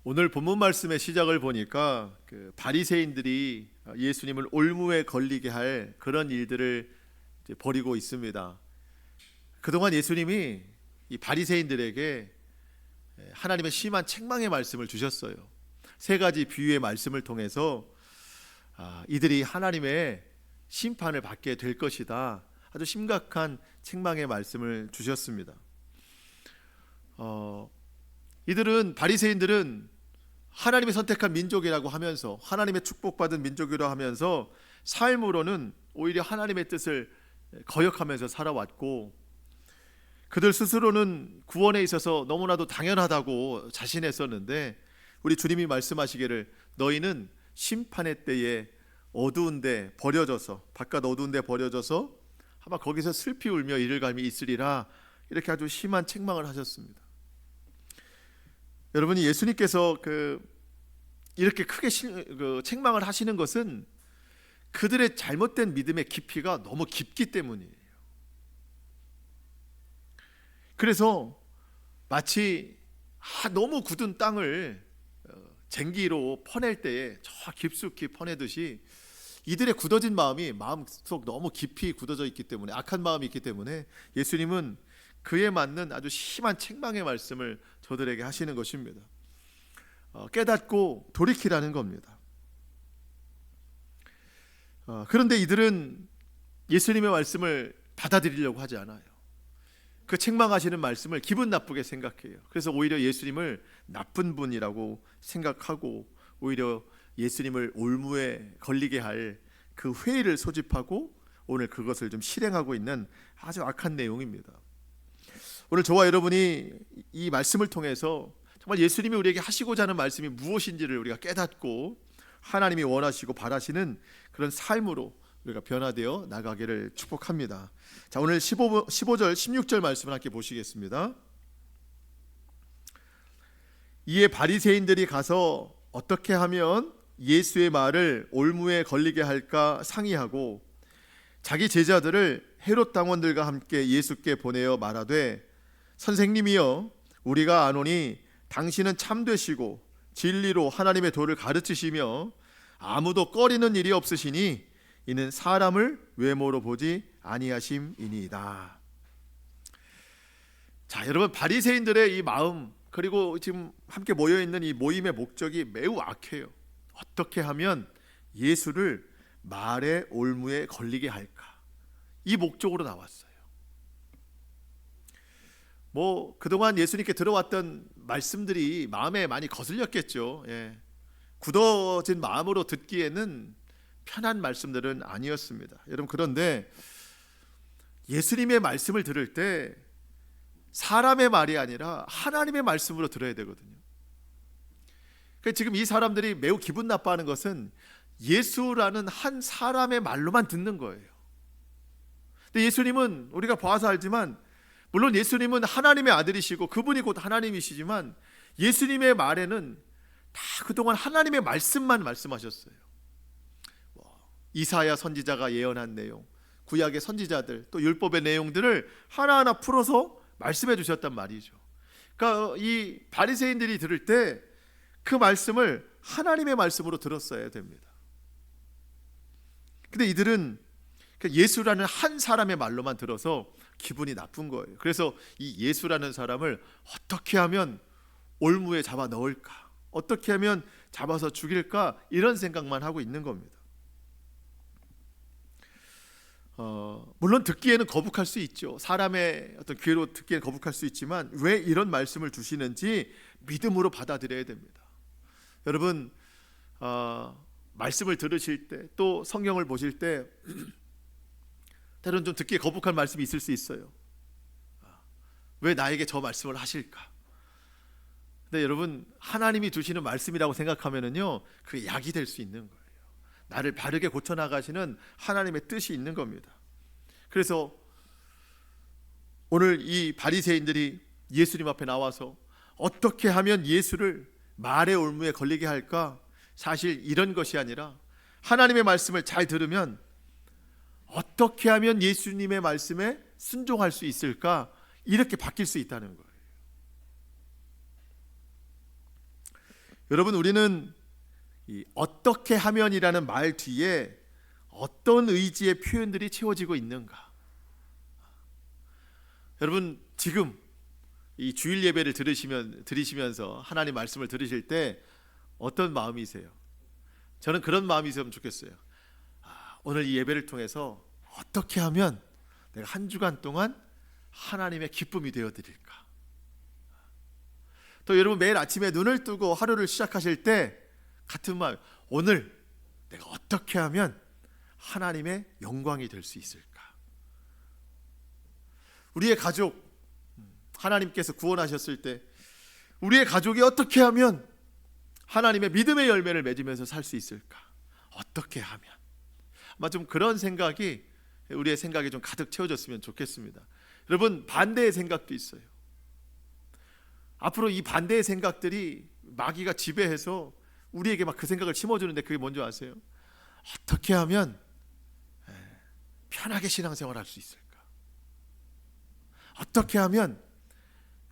오늘 본문 말씀의 시작을 보니까 그 바리새인들이 예수님을 올무에 걸리게 할 그런 일들을 이제 벌이고 있습니다. 그동안 예수님이 이 바리새인들에게 하나님의 심한 책망의 말씀을 주셨어요. 세 가지 비유의 말씀을 통해서 이들이 하나님의 심판을 받게 될 것이다. 아주 심각한 책망의 말씀을 주셨습니다. 이들은 바리새인들은 하나님이 선택한 민족이라고 하면서 하나님의 축복받은 민족이라고 하면서 삶으로는 오히려 하나님의 뜻을 거역하면서 살아왔고 그들 스스로는 구원에 있어서 너무나도 당연하다고 자신했었는데 우리 주님이 말씀하시기를 너희는 심판의 때에 어두운 데 버려져서 바깥 어두운 데 버려져서 아마 거기서 슬피 울며 이를 갈미 있으리라 이렇게 아주 심한 책망을 하셨습니다. 여러분이 예수님께서 이렇게 크게 책망을 하시는 것은 그들의 잘못된 믿음의 깊이가 너무 깊기 때문이에요. 그래서 마치 너무 굳은 땅을 쟁기로 퍼낼 때에 저 깊숙이 퍼내듯이 이들의 굳어진 마음이 마음속 너무 깊이 굳어져 있기 때문에 악한 마음이 있기 때문에 예수님은 그에 맞는 아주 심한 책망의 말씀을 저들에게 하시는 것입니다. 깨닫고 돌이키라는 겁니다. 그런데 이들은 예수님의 말씀을 받아들이려고 하지 않아요. 그 책망하시는 말씀을 기분 나쁘게 생각해요. 그래서 오히려 예수님을 나쁜 분이라고 생각하고 오히려 예수님을 올무에 걸리게 할 그 회의를 소집하고 오늘 그것을 좀 실행하고 있는 아주 악한 내용입니다. 오늘 저와 여러분이 이 말씀을 통해서 정말 예수님이 우리에게 하시고자 하는 말씀이 무엇인지를 우리가 깨닫고 하나님이 원하시고 바라시는 그런 삶으로 우리가 변화되어 나가기를 축복합니다. 자, 오늘 15절 16절 말씀을 함께 보시겠습니다. 이에 바리새인들이 가서 어떻게 하면 예수의 말을 올무에 걸리게 할까 상의하고 자기 제자들을 헤롯 당원들과 함께 예수께 보내어 말하되 선생님이여 우리가 아노니 당신은 참되시고 진리로 하나님의 도를 가르치시며 아무도 꺼리는 일이 없으시니 이는 사람을 외모로 보지 아니하심이니이다. 자, 여러분 바리새인들의 이 마음 그리고 지금 함께 모여있는 이 모임의 목적이 매우 악해요. 어떻게 하면 예수를 말의 올무에 걸리게 할까? 이 목적으로 나왔어요. 그동안 예수님께 들어왔던 말씀들이 마음에 많이 거슬렸겠죠. 굳어진 마음으로 듣기에는 편한 말씀들은 아니었습니다. 여러분 그런데 예수님의 말씀을 들을 때 사람의 말이 아니라 하나님의 말씀으로 들어야 되거든요. 그러니까 지금 이 사람들이 매우 기분 나빠하는 것은 예수라는 한 사람의 말로만 듣는 거예요. 근데 예수님은 우리가 봐서 알지만 물론 예수님은 하나님의 아들이시고 그분이 곧 하나님이시지만 예수님의 말에는 다 그동안 하나님의 말씀만 말씀하셨어요. 이사야 선지자가 예언한 내용, 구약의 선지자들 또 율법의 내용들을 하나하나 풀어서 말씀해 주셨단 말이죠. 그러니까 이 바리새인들이 들을 때 그 말씀을 하나님의 말씀으로 들었어야 됩니다. 근데 이들은 예수라는 한 사람의 말로만 들어서 기분이 나쁜 거예요. 그래서 이 예수라는 사람을 어떻게 하면 올무에 잡아 넣을까? 어떻게 하면 잡아서 죽일까? 이런 생각만 하고 있는 겁니다. 물론 듣기에는 거북할 수 있죠. 사람의 어떤 귀로 듣기에는 거북할 수 있지만 왜 이런 말씀을 주시는지 믿음으로 받아들여야 됩니다. 여러분 말씀을 들으실 때 또 성경을 보실 때 때로는 좀 듣기에 거북한 말씀이 있을 수 있어요. 왜 나에게 저 말씀을 하실까? 근데 여러분 하나님이 주시는 말씀이라고 생각하면은요 그게 약이 될 수 있는 거예요. 나를 바르게 고쳐나가시는 하나님의 뜻이 있는 겁니다. 그래서 오늘 이 바리새인들이 예수님 앞에 나와서 어떻게 하면 예수를 말의 올무에 걸리게 할까? 사실 이런 것이 아니라 하나님의 말씀을 잘 들으면 어떻게 하면 예수님의 말씀에 순종할 수 있을까? 이렇게 바뀔 수 있다는 거예요. 여러분, 우리는 이 어떻게 하면이라는 말 뒤에 어떤 의지의 표현들이 채워지고 있는가? 여러분, 지금 이 주일 예배를 들으시면서 하나님 말씀을 들으실 때 어떤 마음이세요? 저는 그런 마음이 있으면 좋겠어요. 오늘 이 예배를 통해서 어떻게 하면 내가 한 주간 동안 하나님의 기쁨이 되어드릴까? 또 여러분, 매일 아침에 눈을 뜨고 하루를 시작하실 때 같은 마음, 오늘 내가 어떻게 하면 하나님의 영광이 될 수 있을까? 우리의 가족, 하나님께서 구원하셨을 때 우리의 가족이 어떻게 하면 하나님의 믿음의 열매를 맺으면서 살 수 있을까? 어떻게 하면? 아마 좀 그런 생각이 우리의 생각이 좀 가득 채워졌으면 좋겠습니다. 여러분, 반대의 생각도 있어요. 앞으로 이 반대의 생각들이 마귀가 지배해서 우리에게 막 그 생각을 심어주는데, 그게 뭔지 아세요? 어떻게 하면 편하게 신앙생활할 수 있을까? 어떻게 하면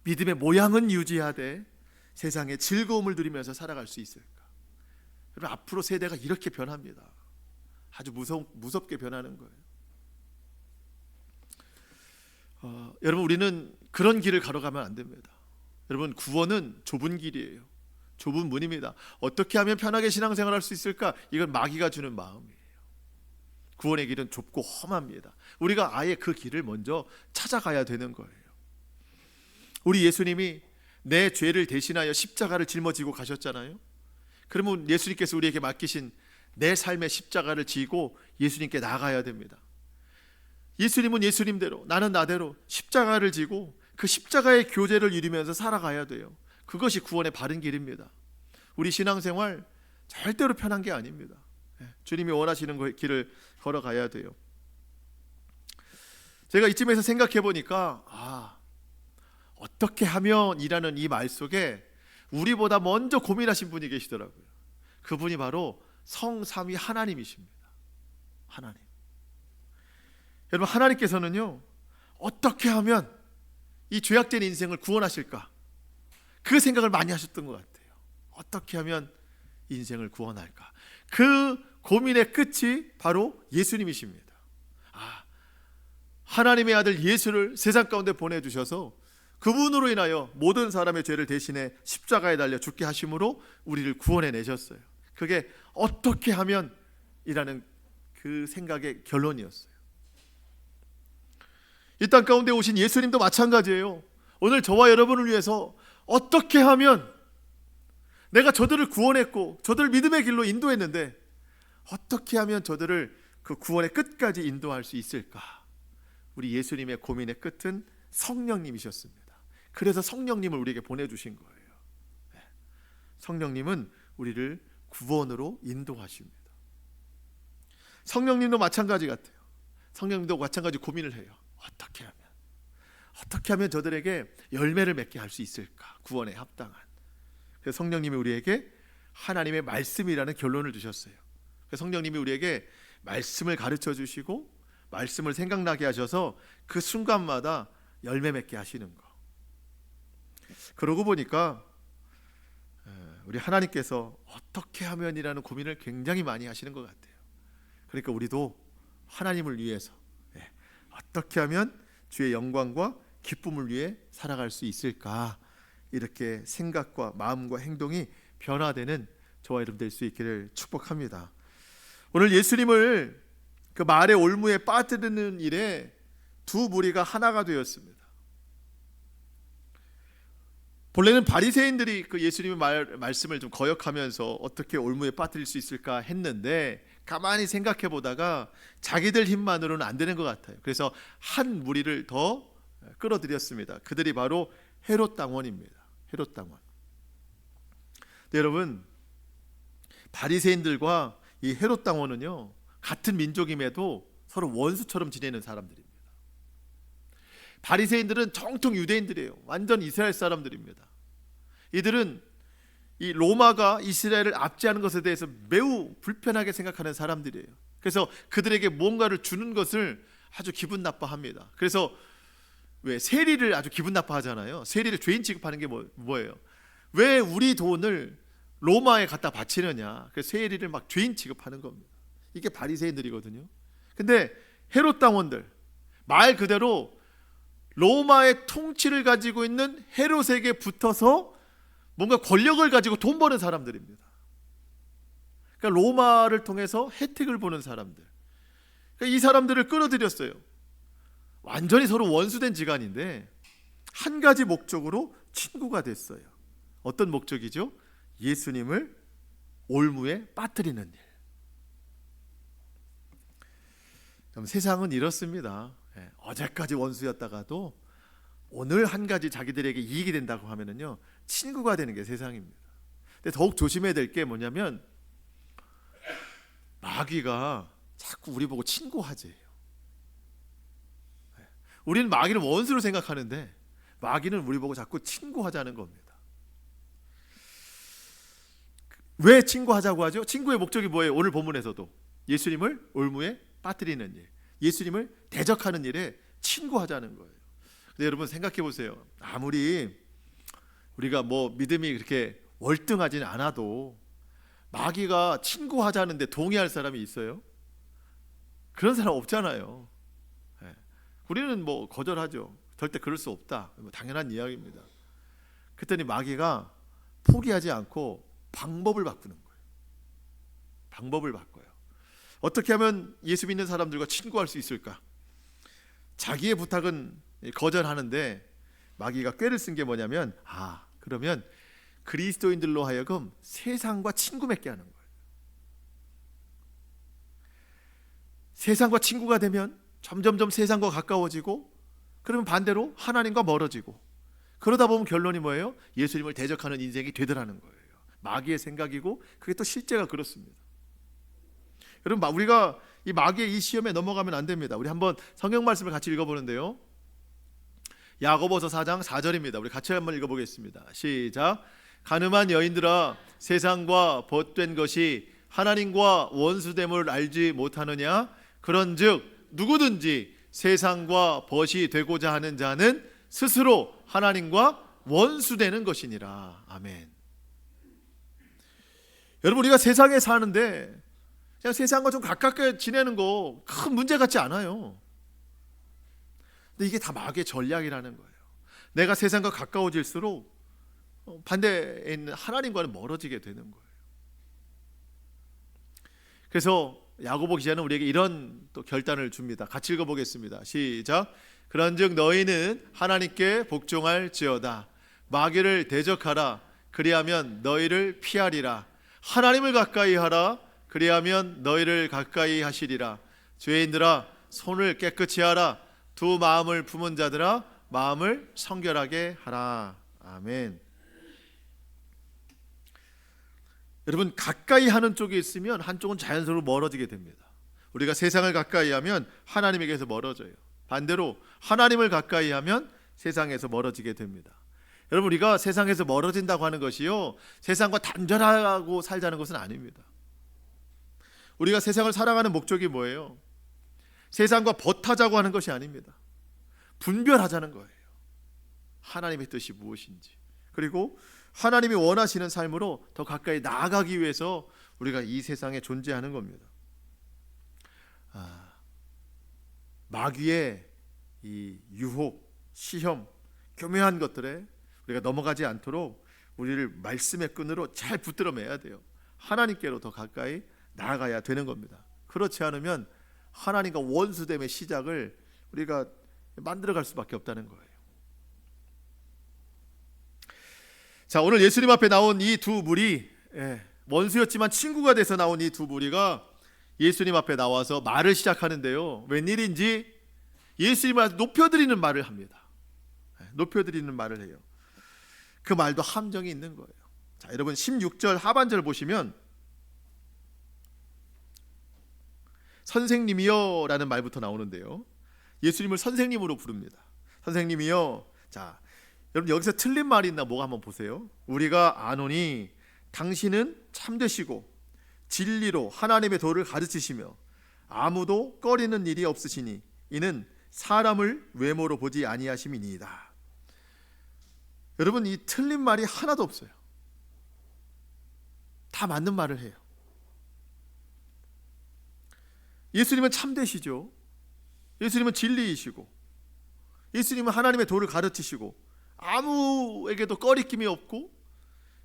믿음의 모양은 유지하되 세상에 즐거움을 누리면서 살아갈 수 있을까? 여러분, 앞으로 세대가 이렇게 변합니다. 아주 무섭게 변하는 거예요. 여러분, 우리는 그런 길을 걸어가면 안 됩니다. 여러분, 구원은 좁은 길이에요. 좁은 문입니다. 어떻게 하면 편하게 신앙생활할 수 있을까? 이건 마귀가 주는 마음이에요. 구원의 길은 좁고 험합니다. 우리가 아예 그 길을 먼저 찾아가야 되는 거예요. 우리 예수님이 내 죄를 대신하여 십자가를 짊어지고 가셨잖아요. 그러면 예수님께서 우리에게 맡기신 내 삶의 십자가를 지고 예수님께 나가야 됩니다. 예수님은 예수님대로, 나는 나대로 십자가를 지고 그 십자가의 교제를 이루면서 살아가야 돼요. 그것이 구원의 바른 길입니다. 우리 신앙생활 절대로 편한 게 아닙니다. 주님이 원하시는 길을 걸어가야 돼요. 제가 이쯤에서 생각해 보니까 어떻게 하면 이라는 이 말 속에 우리보다 먼저 고민하신 분이 계시더라고요. 그분이 바로 성삼위 하나님이십니다. 하나님. 여러분, 하나님께서는요, 어떻게 하면 이 죄악된 인생을 구원하실까? 그 생각을 많이 하셨던 것 같아요. 어떻게 하면 인생을 구원할까? 그 고민의 끝이 바로 예수님이십니다. 하나님의 아들 예수를 세상 가운데 보내주셔서 그분으로 인하여 모든 사람의 죄를 대신해 십자가에 달려 죽게 하심으로 우리를 구원해 내셨어요. 그게 어떻게 하면 이라는 그 생각의 결론이었어요. 이 땅 가운데 오신 예수님도 마찬가지예요. 오늘 저와 여러분을 위해서 어떻게 하면, 내가 저들을 구원했고 저들을 믿음의 길로 인도했는데 어떻게 하면 저들을 그 구원의 끝까지 인도할 수 있을까? 우리 예수님의 고민의 끝은 성령님이셨습니다. 그래서 성령님을 우리에게 보내주신 거예요. 성령님은 우리를 구원으로 인도하십니다. 성령님도 마찬가지 같아요. 성령님도 마찬가지 고민을 해요. 어떻게 하면 저들에게 열매를 맺게 할 수 있을까? 구원에 합당한. 그래서 성령님이 우리에게 하나님의 말씀이라는 결론을 주셨어요. 그래서 성령님이 우리에게 말씀을 가르쳐 주시고 말씀을 생각나게 하셔서 그 순간마다 열매 맺게 하시는 거. 그러고 보니까 우리 하나님께서 어떻게 하면이라는 고민을 굉장히 많이 하시는 것 같아요. 그러니까 우리도 하나님을 위해서 어떻게 하면 주의 영광과 기쁨을 위해 살아갈 수 있을까? 이렇게 생각과 마음과 행동이 변화되는 저와 여러분 될 수 있기를 축복합니다. 오늘 예수님을 그 말의 올무에 빠뜨리는 일에 두 무리가 하나가 되었습니다. 본래는 바리새인들이 그 예수님의 말씀을 좀 거역하면서 어떻게 올무에 빠뜨릴 수 있을까 했는데, 가만히 생각해 보다가 자기들 힘만으로는 안 되는 것 같아요. 그래서 한 무리를 더 끌어들였습니다. 그들이 바로 헤롯 당원입니다. 헤롯 당원. 네, 여러분, 바리새인들과 이 헤롯 당원은요, 같은 민족임에도 서로 원수처럼 지내는 사람들입니다. 바리새인들은 정통 유대인들이에요. 완전 이스라엘 사람들입니다. 이들은 이 로마가 이스라엘을 압제하는 것에 대해서 매우 불편하게 생각하는 사람들이에요. 그래서 그들에게 뭔가를 주는 것을 아주 기분 나빠합니다. 그래서 왜 세리를 아주 기분 나빠하잖아요. 세리를 죄인 취급하는 게 뭐예요? 왜 우리 돈을 로마에 갖다 바치느냐. 그 세리를 막 죄인 취급하는 겁니다. 이게 바리새인들이거든요. 근데 헤롯 당원들, 말 그대로 로마의 통치를 가지고 있는 헤롯에게 붙어서 뭔가 권력을 가지고 돈 버는 사람들입니다. 그러니까 로마를 통해서 혜택을 보는 사람들. 그러니까 이 사람들을 끌어들였어요. 완전히 서로 원수된 지간인데 한 가지 목적으로 친구가 됐어요. 어떤 목적이죠? 예수님을 올무에 빠뜨리는 일. 그럼 세상은 이렇습니다. 어제까지 원수였다가도 오늘 한 가지 자기들에게 이익이 된다고 하면은요, 친구가 되는 게 세상입니다. 근데 더욱 조심해야 될 게 뭐냐면 마귀가 자꾸 우리 보고 친구하재요. 우리는 마귀를 원수로 생각하는데 마귀는 우리 보고 자꾸 친구하자는 겁니다. 왜 친구하자고 하죠? 친구의 목적이 뭐예요? 오늘 본문에서도 예수님을 올무에 빠뜨리는 일, 예수님을 대적하는 일에 친구하자는 거예요. 근데 여러분 생각해 보세요. 아무리 우리가 뭐 믿음이 그렇게 월등하지는 않아도 마귀가 친구하자는데 동의할 사람이 있어요? 그런 사람 없잖아요. 우리는 뭐 거절하죠. 절대 그럴 수 없다. 당연한 이야기입니다. 그랬더니 마귀가 포기하지 않고 방법을 바꾸는 거예요. 방법을 바꿔요. 어떻게 하면 예수 믿는 사람들과 친구할 수 있을까? 자기의 부탁은 거절하는데 마귀가 꾀를 쓴 게 뭐냐면, 그러면 그리스도인들로 하여금 세상과 친구 맺게 하는 거예요. 세상과 친구가 되면 점점점 세상과 가까워지고, 그러면 반대로 하나님과 멀어지고, 그러다 보면 결론이 뭐예요? 예수님을 대적하는 인생이 되더라는 거예요. 마귀의 생각이고 그게 또 실제가 그렇습니다. 여러분, 우리가 이 마귀의 이 시험에 넘어가면 안 됩니다. 우리 한번 성경 말씀을 같이 읽어보는데요, 야고보서 4장 4절입니다. 우리 같이 한번 읽어보겠습니다. 시작. 가늠한 여인들아, 세상과 벗된 것이 하나님과 원수됨을 알지 못하느냐? 그런즉 누구든지 세상과 벗이 되고자 하는 자는 스스로 하나님과 원수되는 것이니라. 아멘. 여러분, 우리가 세상에 사는데 그냥 세상과 좀 가깝게 지내는 거 큰 문제 같지 않아요. 근데 이게 다 마귀의 전략이라는 거예요. 내가 세상과 가까워질수록 반대에 있는 하나님과는 멀어지게 되는 거예요. 그래서 야고보 기자는 우리에게 이런 또 결단을 줍니다. 같이 읽어보겠습니다. 시작. 그런즉 너희는 하나님께 복종할지어다. 마귀를 대적하라. 그리하면 너희를 피하리라. 하나님을 가까이 하라. 그리하면 너희를 가까이 하시리라. 죄인들아, 손을 깨끗이 하라. 두 마음을 품은 자들아, 마음을 성결하게 하라. 아멘. 여러분, 가까이 하는 쪽에 있으면 한쪽은 자연스러로 멀어지게 됩니다. 우리가 세상을 가까이 하면 하나님에게서 멀어져요. 반대로 하나님을 가까이 하면 세상에서 멀어지게 됩니다. 여러분, 우리가 세상에서 멀어진다고 하는 것이요, 세상과 단절하고 살자는 것은 아닙니다. 우리가 세상을 살아가는 목적이 뭐예요? 세상과 벗하자고 하는 것이 아닙니다. 분별하자는 거예요. 하나님의 뜻이 무엇인지, 그리고 하나님이 원하시는 삶으로 더 가까이 나아가기 위해서 우리가 이 세상에 존재하는 겁니다. 마귀의 이 유혹, 시험, 교묘한 것들에 우리가 넘어가지 않도록 우리를 말씀의 끈으로 잘 붙들어 매야 돼요. 하나님께로 더 가까이 나아가야 되는 겁니다. 그렇지 않으면 하나님과 원수됨의 시작을 우리가 만들어갈 수밖에 없다는 거예요. 자, 오늘 예수님 앞에 나온 이 두 무리, 원수였지만 친구가 돼서 나온 이 두 무리가 예수님 앞에 나와서 말을 시작하는데요, 웬일인지 예수님을 높여드리는 말을 합니다. 높여드리는 말을 해요. 그 말도 함정이 있는 거예요. 자, 여러분 16절 하반절 보시면 선생님이여 라는 말부터 나오는데요, 예수님을 선생님으로 부릅니다. 선생님이여. 자, 여러분 여기서 틀린 말이 있나 뭐가 한번 보세요. 우리가 아노니 당신은 참되시고 진리로 하나님의 도를 가르치시며 아무도 꺼리는 일이 없으시니 이는 사람을 외모로 보지 아니하심이니이다. 여러분, 이 틀린 말이 하나도 없어요. 다 맞는 말을 해요. 예수님은 참되시죠. 예수님은 진리이시고, 예수님은 하나님의 도를 가르치시고, 아무에게도 꺼리낌이 없고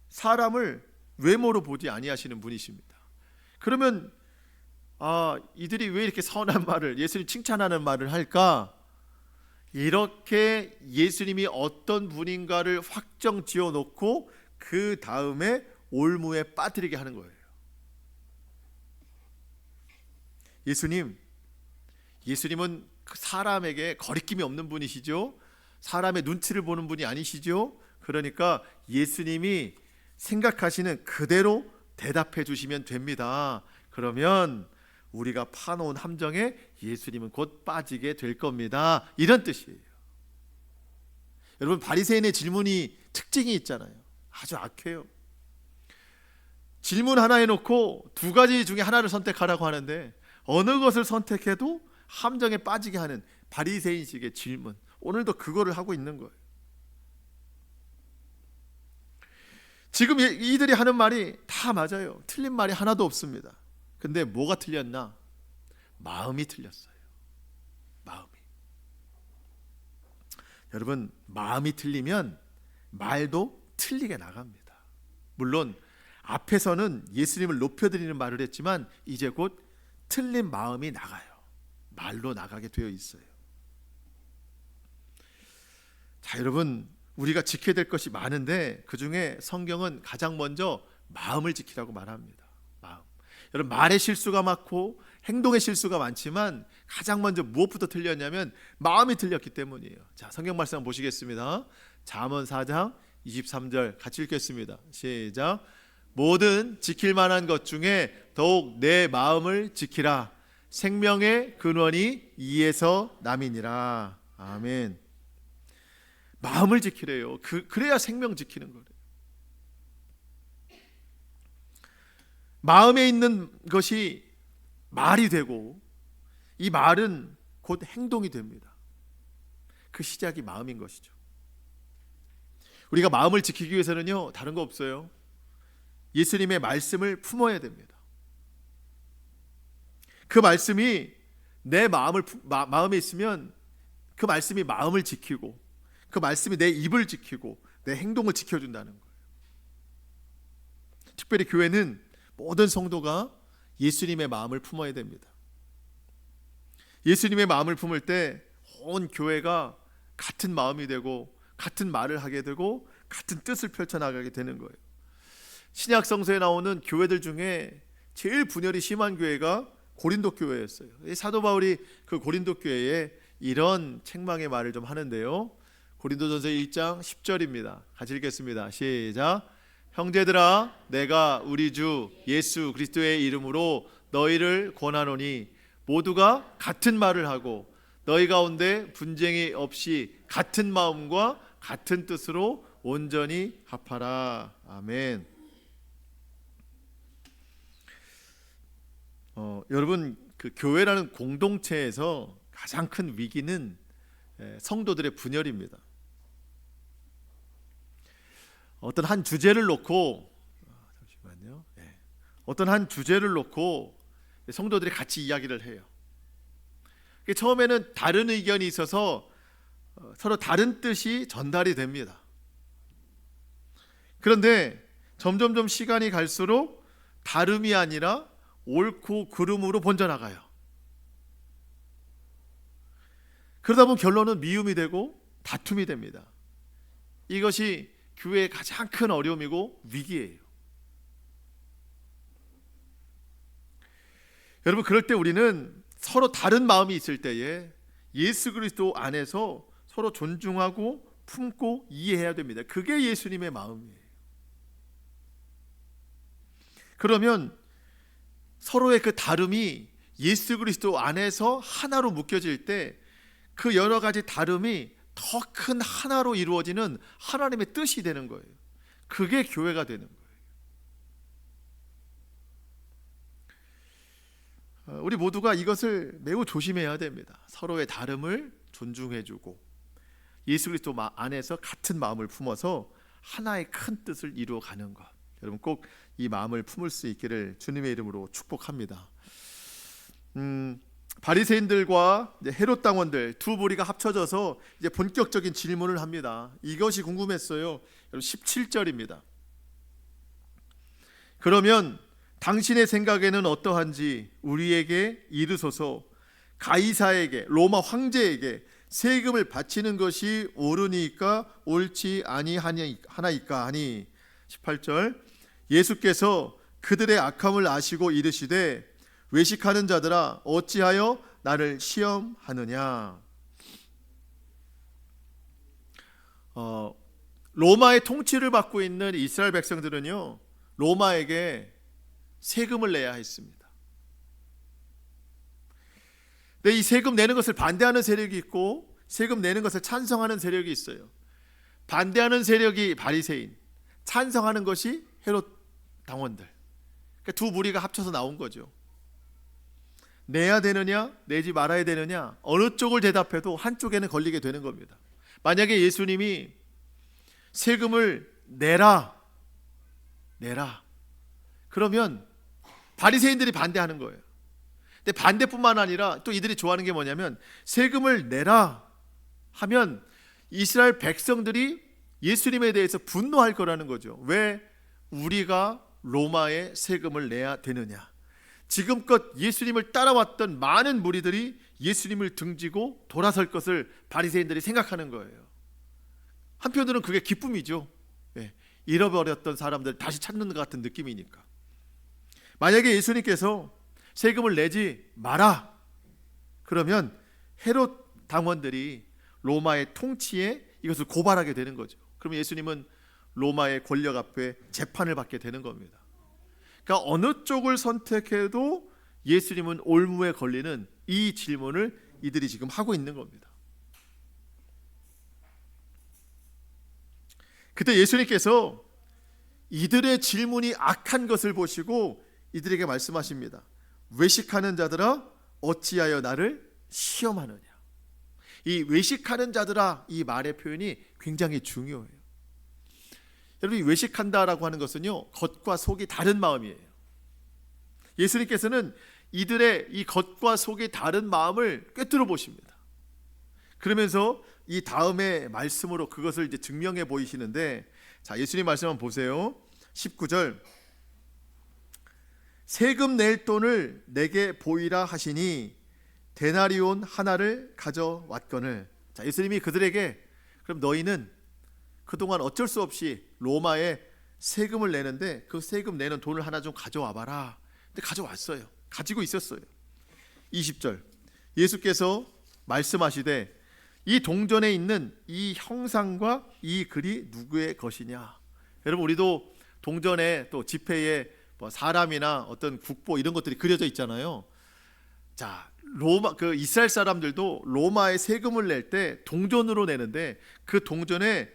사람을 외모로 보지 아니하시는 분이십니다. 그러면 이들이 왜 이렇게 선한 말을, 예수님 칭찬하는 말을 할까? 이렇게 예수님이 어떤 분인가를 확정 지어놓고 그 다음에 올무에 빠뜨리게 하는 거예요. 예수님은 사람에게 거리낌이 없는 분이시죠. 사람의 눈치를 보는 분이 아니시죠. 그러니까 예수님이 생각하시는 그대로 대답해 주시면 됩니다. 그러면 우리가 파놓은 함정에 예수님은 곧 빠지게 될 겁니다. 이런 뜻이에요. 여러분, 바리새인의 질문이 특징이 있잖아요. 아주 악해요. 질문 하나 해놓고 두 가지 중에 하나를 선택하라고 하는데 어느 것을 선택해도 함정에 빠지게 하는 바리새인식의 질문, 오늘도 그거를 하고 있는 거예요. 지금 이들이 하는 말이 다 맞아요. 틀린 말이 하나도 없습니다. 근데 뭐가 틀렸나? 마음이 틀렸어요. 마음이. 여러분, 마음이 틀리면 말도 틀리게 나갑니다. 물론 앞에서는 예수님을 높여드리는 말을 했지만 이제 곧 틀린 마음이 나가요. 말로 나가게 되어 있어요. 자, 여러분, 우리가 지켜야 될 것이 많은데 그 중에 성경은 가장 먼저 마음을 지키라고 말합니다. 마음. 여러분, 말의 실수가 많고 행동의 실수가 많지만 가장 먼저 무엇부터 틀렸냐면 마음이 틀렸기 때문이에요. 자, 성경 말씀 보시겠습니다. 잠언 4장 23절 같이 읽겠습니다. 시작. 모든 지킬 만한 것 중에 더욱 내 마음을 지키라. 생명의 근원이 이에서 남이니라. 아멘. 마음을 지키래요. 그래야 생명 지키는 거래요. 마음에 있는 것이 말이 되고 이 말은 곧 행동이 됩니다. 그 시작이 마음인 것이죠. 우리가 마음을 지키기 위해서는요, 다른 거 없어요. 예수님의 말씀을 품어야 됩니다. 그 말씀이 내 마음에 있으면 그 말씀이 마음을 지키고 그 말씀이 내 입을 지키고 내 행동을 지켜준다는 거예요. 특별히 교회는 모든 성도가 예수님의 마음을 품어야 됩니다. 예수님의 마음을 품을 때 온 교회가 같은 마음이 되고 같은 말을 하게 되고 같은 뜻을 펼쳐나가게 되는 거예요. 신약 성서에 나오는 교회들 중에 제일 분열이 심한 교회가 고린도 교회였어요. 사도 바울이 그 고린도 교회에 이런 책망의 말을 좀 하는데요. 고린도전서 1장 10절입니다. 같이 읽겠습니다. 시작. 형제들아, 내가 우리 주 예수 그리스도의 이름으로 너희를 권하노니 모두가 같은 말을 하고 너희 가운데 분쟁이 없이 같은 마음과 같은 뜻으로 온전히 합하라. 아멘. 여러분, 그 교회라는 공동체에서 가장 큰 위기는 성도들의 분열입니다. 어떤 한 주제를 놓고 어떤 한 주제를 놓고 성도들이 같이 이야기를 해요. 처음에는 다른 의견이 있어서 서로 다른 뜻이 전달이 됩니다. 그런데 점점 시간이 갈수록 다름이 아니라 옳고 그름으로 번져나가요. 그러다 보면 결론은 미움이 되고 다툼이 됩니다. 이것이 교회의 가장 큰 어려움이고 위기예요. 여러분, 그럴 때 우리는 서로 다른 마음이 있을 때에 예수 그리스도 안에서 서로 존중하고 품고 이해해야 됩니다. 그게 예수님의 마음이에요. 그러면 서로의 그 다름이 예수 그리스도 안에서 하나로 묶여질 때 그 여러 가지 다름이 더 큰 하나로 이루어지는 하나님의 뜻이 되는 거예요. 그게 교회가 되는 거예요. 우리 모두가 이것을 매우 조심해야 됩니다. 서로의 다름을 존중해주고 예수 그리스도 안에서 같은 마음을 품어서 하나의 큰 뜻을 이루어가는 것. 여러분 꼭 이 마음을 품을 수 있기를 주님의 이름으로 축복합니다. 바리새인들과 헤롯 당원들 두 무리가 합쳐져서 이제 본격적인 질문을 합니다. 이것이 궁금했어요. 17절입니다. 그러면 당신의 생각에는 어떠한지 우리에게 이르소서. 가이사에게, 로마 황제에게 세금을 바치는 것이 옳으니까 옳지 아니하나이까 하니. 18절 예수께서 그들의 악함을 아시고 이르시되 외식하는 자들아 어찌하여 나를 시험하느냐. 로마의 통치를 받고 있는 이스라엘 백성들은요, 로마에게 세금을 내야 했습니다. 근데 이 세금 내는 것을 반대하는 세력이 있고 세금 내는 것을 찬성하는 세력이 있어요. 반대하는 세력이 바리새인, 찬성하는 것이 헤롯 당원들. 그러니까 두 무리가 합쳐서 나온 거죠. 내야 되느냐 내지 말아야 되느냐, 어느 쪽을 대답해도 한쪽에는 걸리게 되는 겁니다. 만약에 예수님이 세금을 내라 그러면 바리새인들이 반대하는 거예요. 근데 반대뿐만 아니라 또 이들이 좋아하는 게 뭐냐면, 세금을 내라 하면 이스라엘 백성들이 예수님에 대해서 분노할 거라는 거죠. 왜 우리가 로마에 세금을 내야 되느냐. 지금껏 예수님을 따라왔던 많은 무리들이 예수님을 등지고 돌아설 것을 바리새인들이 생각하는 거예요. 한편으로는 그게 기쁨이죠. 잃어버렸던 사람들 다시 찾는 것 같은 느낌이니까. 만약에 예수님께서 세금을 내지 마라 그러면 헤롯 당원들이 로마의 통치에 이것을 고발하게 되는 거죠. 그러면 예수님은 로마의 권력 앞에 재판을 받게 되는 겁니다. 그러니까 어느 쪽을 선택해도 예수님은 올무에 걸리는 이 질문을 이들이 지금 하고 있는 겁니다. 그때 예수님께서 이들의 질문이 악한 것을 보시고 이들에게 말씀하십니다. 외식하는 자들아 어찌하여 나를 시험하느냐. 이 외식하는 자들아, 이 말의 표현이 굉장히 중요해요. 여러분, 이 외식한다라고 하는 것은요, 겉과 속이 다른 마음이에요. 예수님께서는 이들의 이 겉과 속이 다른 마음을 꿰뚫어 보십니다. 그러면서 이 다음의 말씀으로 그것을 이제 증명해 보이시는데, 자, 예수님 말씀 한번 보세요. 19절 세금 낼 돈을 내게 보이라 하시니 데나리온 하나를 가져왔거늘. 자, 예수님이 그들에게, 그럼 너희는 그동안 어쩔 수 없이 로마에 세금을 내는데 그 세금 내는 돈을 하나 좀 가져와 봐라. 근데 가져왔어요. 가지고 있었어요. 20절 예수께서 말씀하시되 이 동전에 있는 이 형상과 이 글이 누구의 것이냐. 여러분, 우리도 동전에 또 지폐에 뭐 사람이나 어떤 국보 이런 것들이 그려져 있잖아요. 자, 로마 그 이스라엘 사람들도 로마에 세금을 낼 때 동전으로 내는데 그 동전에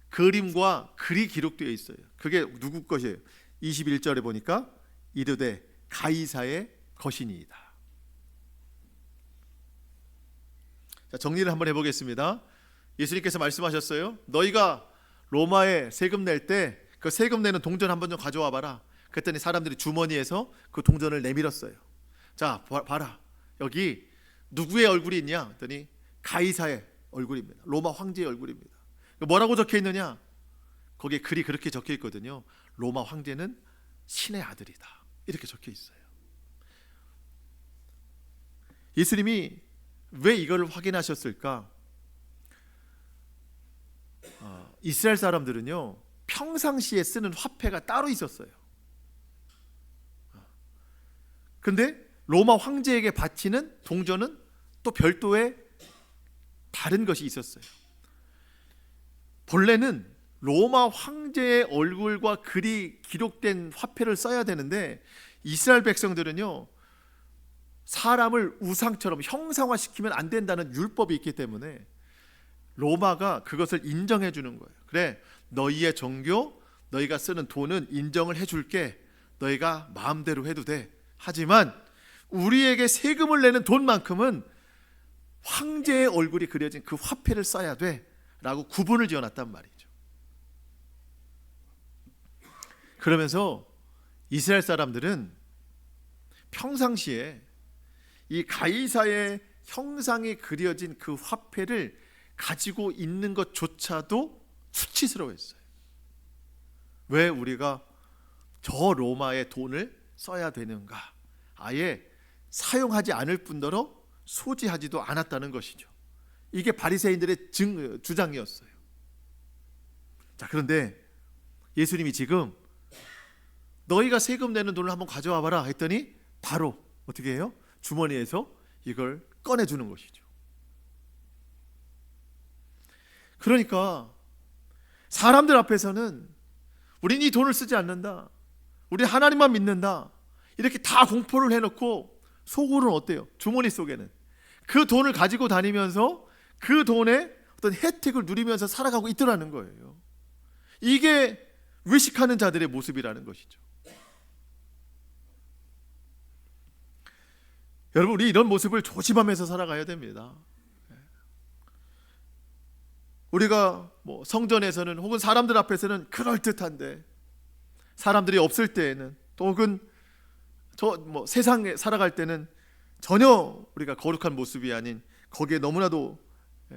그림과 글이 기록되어 있어요. 그게 누구 것이에요? 21절에 보니까 이르되 가이사의 것이니이다. 자, 정리를 한번 해보겠습니다. 예수님께서 말씀하셨어요. 너희가 로마에 세금 낼 때 그 세금 내는 동전 한번 좀 가져와 봐라. 그랬더니 사람들이 주머니에서 그 동전을 내밀었어요. 자, 봐라. 여기 누구의 얼굴이 있냐? 그랬더니 가이사의 얼굴입니다. 로마 황제의 얼굴입니다. 뭐라고 적혀 있느냐? 거기에 글이 그렇게 적혀 있거든요. 로마 황제는 신의 아들이다. 이렇게 적혀 있어요. 예수님이 왜 이걸 확인하셨을까? 이스라엘 사람들은요, 평상시에 쓰는 화폐가 따로 있었어요. 근데 로마 황제에게 바치는 동전은 또 별도의 다른 것이 있었어요. 본래는 로마 황제의 얼굴과 글이 기록된 화폐를 써야 되는데 이스라엘 백성들은요, 사람을 우상처럼 형상화시키면 안 된다는 율법이 있기 때문에 로마가 그것을 인정해 주는 거예요. 그래, 너희의 종교, 너희가 쓰는 돈은 인정을 해줄게. 너희가 마음대로 해도 돼. 하지만 우리에게 세금을 내는 돈만큼은 황제의 얼굴이 그려진 그 화폐를 써야 돼 라고 구분을 지어놨단 말이죠. 그러면서 이스라엘 사람들은 평상시에 이 가이사의 형상이 그려진 그 화폐를 가지고 있는 것조차도 수치스러워했어요. 왜 우리가 저 로마의 돈을 써야 되는가? 아예 사용하지 않을 뿐더러 소지하지도 않았다는 것이죠. 이게 바리새인들의 주장이었어요. 자, 그런데 예수님이 지금 너희가 세금 내는 돈을 한번 가져와 봐라 했더니 바로 어떻게 해요? 주머니에서 이걸 꺼내주는 것이죠. 그러니까 사람들 앞에서는 우린 이 돈을 쓰지 않는다, 우리 하나님만 믿는다, 이렇게 다 공포를 해놓고 속으로는 어때요? 주머니 속에는 그 돈을 가지고 다니면서 그 돈에 어떤 혜택을 누리면서 살아가고 있더라는 거예요. 이게 외식하는 자들의 모습이라는 것이죠. 여러분, 우리 이런 모습을 조심하면서 살아가야 됩니다. 우리가 성전에서는 혹은 사람들 앞에서는 그럴듯한데 사람들이 없을 때에는 또 혹은 세상에 살아갈 때는 전혀 우리가 거룩한 모습이 아닌 거기에 너무나도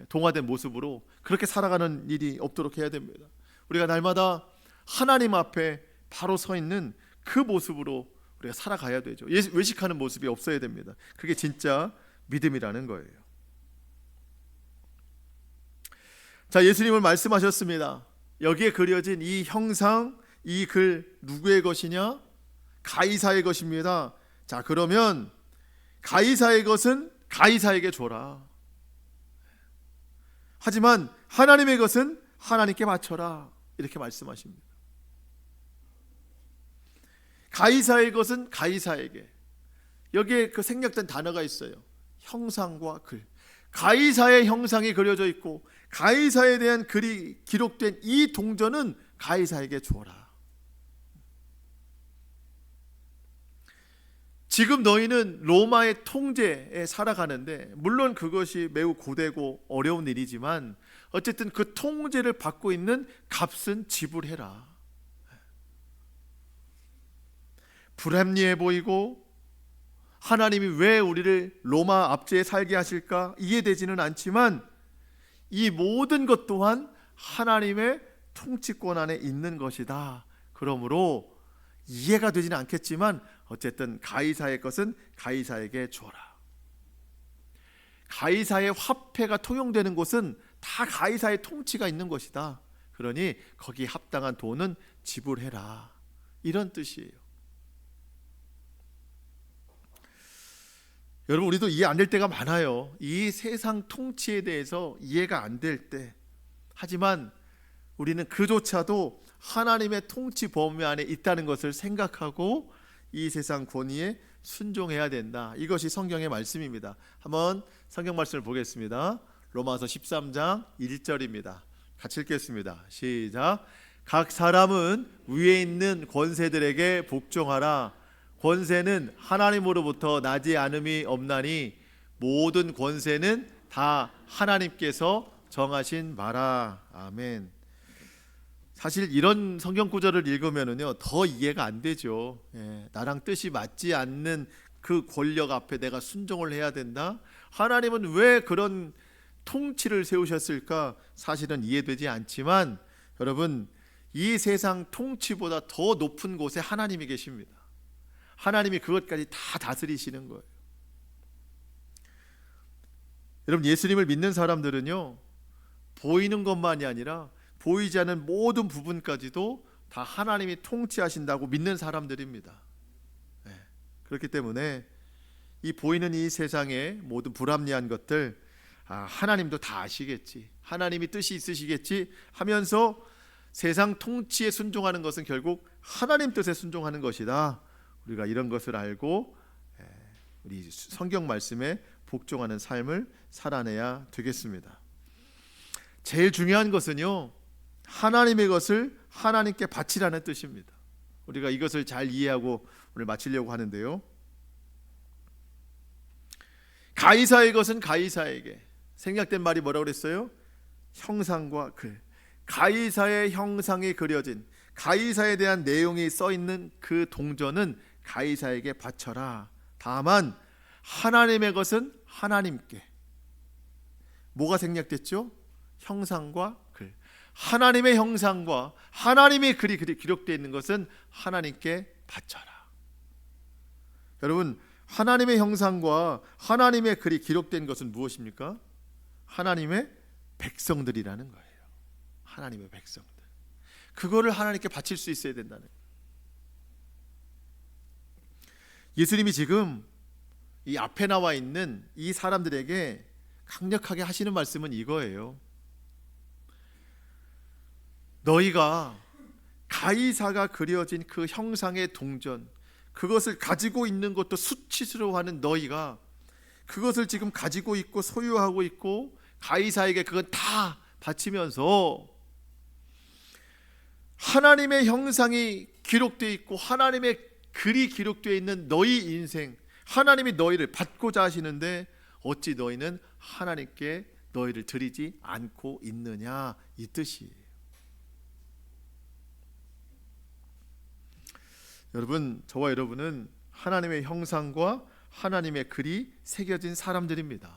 동화된 모습으로 그렇게 살아가는 일이 없도록 해야 됩니다. 우리가 날마다 하나님 앞에 바로 서 있는 그 모습으로 우리가 살아가야 되죠. 외식하는 모습이 없어야 됩니다. 그게 진짜 믿음이라는 거예요. 자, 예수님은 말씀하셨습니다. 여기에 그려진 이 형상, 이 글 누구의 것이냐? 가이사의 것입니다. 자, 그러면 가이사의 것은 가이사에게 줘라. 하지만 하나님의 것은 하나님께 바쳐라. 이렇게 말씀하십니다. 가이사의 것은 가이사에게. 여기에 그 생략된 단어가 있어요. 형상과 글. 가이사의 형상이 그려져 있고 가이사에 대한 글이 기록된 이 동전은 가이사에게 주어라. 지금 너희는 로마의 통제에 살아가는데 물론 그것이 매우 고되고 어려운 일이지만 어쨌든 그 통제를 받고 있는 값은 지불해라. 불합리해 보이고 하나님이 왜 우리를 로마 압제에 살게 하실까 이해되지는 않지만 이 모든 것 또한 하나님의 통치권 안에 있는 것이다. 그러므로 이해가 되지는 않겠지만 어쨌든 가이사의 것은 가이사에게 주어라. 가이사의 화폐가 통용되는 곳은 다 가이사의 통치가 있는 것이다. 그러니 거기에 합당한 돈은 지불해라. 이런 뜻이에요. 여러분, 우리도 이해 안 될 때가 많아요. 이 세상 통치에 대해서 이해가 안 될 때. 하지만 우리는 그조차도 하나님의 통치 범위 안에 있다는 것을 생각하고 이 세상 권위에 순종해야 된다. 이것이 성경의 말씀입니다. 한번 성경 말씀을 보겠습니다. 로마서 13장 1절입니다. 같이 읽겠습니다. 시작. 각 사람은 위에 있는 권세들에게 복종하라. 권세는 하나님으로부터 나지 않음이 없나니 모든 권세는 다 하나님께서 정하신 바라. 아멘. 사실 이런 성경 구절을 읽으면은요 더 이해가 안 되죠. 나랑 뜻이 맞지 않는 그 권력 앞에 내가 순종을 해야 된다. 하나님은 왜 그런 통치를 세우셨을까? 사실은 이해되지 않지만 여러분, 이 세상 통치보다 더 높은 곳에 하나님이 계십니다. 하나님이 그것까지 다 다스리시는 거예요. 여러분, 예수님을 믿는 사람들은요 보이는 것만이 아니라 보이지 않는 모든 부분까지도 다 하나님이 통치하신다고 믿는 사람들입니다. 그렇기 때문에 이 보이는 이 세상의 모든 불합리한 것들 하나님도 다 아시겠지, 하나님이 뜻이 있으시겠지 하면서 세상 통치에 순종하는 것은 결국 하나님 뜻에 순종하는 것이다. 우리가 이런 것을 알고 우리 성경 말씀에 복종하는 삶을 살아내야 되겠습니다. 제일 중요한 것은요 하나님의 것을 하나님께 바치라는 뜻입니다. 우리가 이것을 잘 이해하고 오늘 마치려고 하는데요, 가이사의 것은 가이사에게. 생략된 말이 뭐라고 그랬어요? 형상과 글. 가이사의 형상이 그려진, 가이사에 대한 내용이 써 있는 그 동전은 가이사에게 바쳐라. 다만 하나님의 것은 하나님께. 뭐가 생략됐죠? 형상과 글. 하나님의 형상과 하나님의 글이 기록되어 있는 것은 하나님께 바쳐라. 여러분, 하나님의 형상과 하나님의 글이 기록된 것은 무엇입니까? 하나님의 백성들이라는 거예요. 하나님의 백성들. 그거를 하나님께 바칠 수 있어야 된다는 거예요. 예수님이 지금 이 앞에 나와 있는 이 사람들에게 강력하게 하시는 말씀은 이거예요. 너희가 가이사가 그려진 그 형상의 동전, 그것을 가지고 있는 것도 수치스러워하는 너희가 그것을 지금 가지고 있고 소유하고 있고 가이사에게 그건 다 바치면서 하나님의 형상이 기록되어 있고 하나님의 글이 기록되어 있는 너희 인생, 하나님이 너희를 받고자 하시는데 어찌 너희는 하나님께 너희를 드리지 않고 있느냐, 이 뜻이에요. 여러분, 저와 여러분은 하나님의 형상과 하나님의 글이 새겨진 사람들입니다.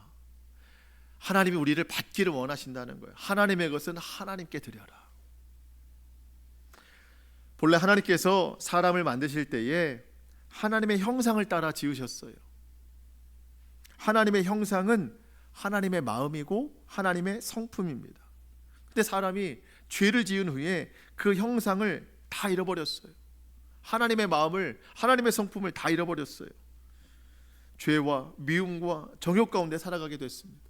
하나님이 우리를 받기를 원하신다는 거예요. 하나님의 것은 하나님께 드려라. 본래 하나님께서 사람을 만드실 때에 하나님의 형상을 따라 지으셨어요. 하나님의 형상은 하나님의 마음이고 하나님의 성품입니다. 근데 사람이 죄를 지은 후에 그 형상을 다 잃어버렸어요. 하나님의 마음을, 하나님의 성품을 다 잃어버렸어요. 죄와 미움과 정욕 가운데 살아가게 됐습니다.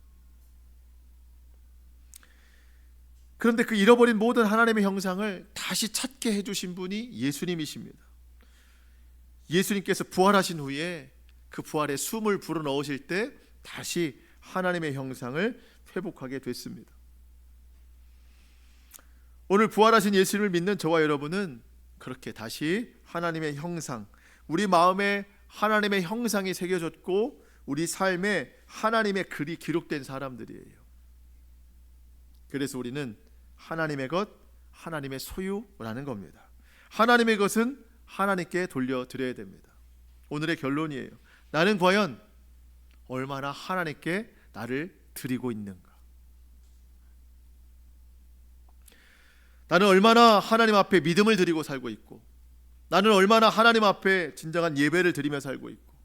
그런데 그 잃어버린 모든 하나님의 형상을 다시 찾게 해주신 분이 예수님이십니다. 예수님께서 부활하신 후에 그 부활에 숨을 불어넣으실 때 다시 하나님의 형상을 회복하게 됐습니다. 오늘 부활하신 예수님을 믿는 저와 여러분은 그렇게 다시 하나님의 형상, 우리 마음에 하나님의 형상이 새겨졌고 우리 삶에 하나님의 글이 기록된 사람들이에요. 그래서 우리는 하나님의 것, 하나님의 소유라는 겁니다. 하나님의 것은 하나님께 돌려드려야 됩니다. 오늘의 결론이에요. 나는 과연 얼마나 하나님께 나를 드리고 있는가? 나는 얼마나 하나님 앞에 믿음을 드리고 살고 있고, 나는 얼마나 하나님 앞에 진정한 예배를 드리며 살고 있고,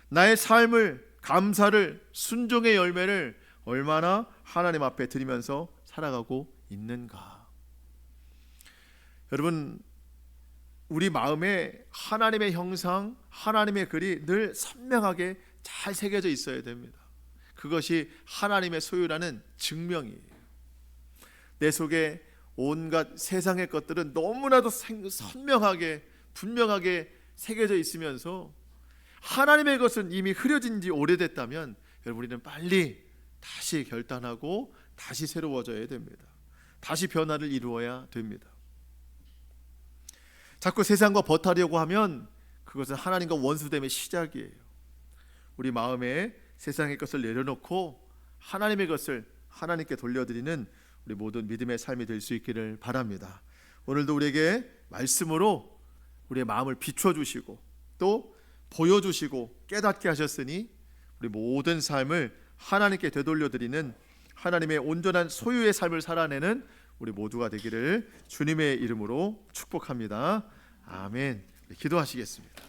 나의 삶을, 감사를, 순종의 열매를 얼마나 하나님 앞에 드리면서 살아가고 있는가? 여러분, 우리 마음에 하나님의 형상, 하나님의 글이 늘 선명하게 잘 새겨져 있어야 됩니다. 그것이 하나님의 소유라는 증명이에요. 내 속에 온갖 세상의 것들은 너무나도 선명하게, 분명하게 새겨져 있으면서 하나님의 것은 이미 흐려진 지 오래됐다면 여러분, 우리는 빨리 다시 결단하고 다시 새로워져야 됩니다. 다시 변화를 이루어야 됩니다. 자꾸 세상과 버타려고 하면 그것은 하나님과 원수됨의 시작이에요. 우리 마음에 세상의 것을 내려놓고 하나님의 것을 하나님께 돌려드리는 우리 모든 믿음의 삶이 될 수 있기를 바랍니다. 오늘도 우리에게 말씀으로 우리의 마음을 비춰주시고 또 보여주시고 깨닫게 하셨으니 우리 모든 삶을 하나님께 되돌려드리는 하나님의 온전한 소유의 삶을 살아내는 우리 모두가 되기를 주님의 이름으로 축복합니다. 아멘. 기도하시겠습니다.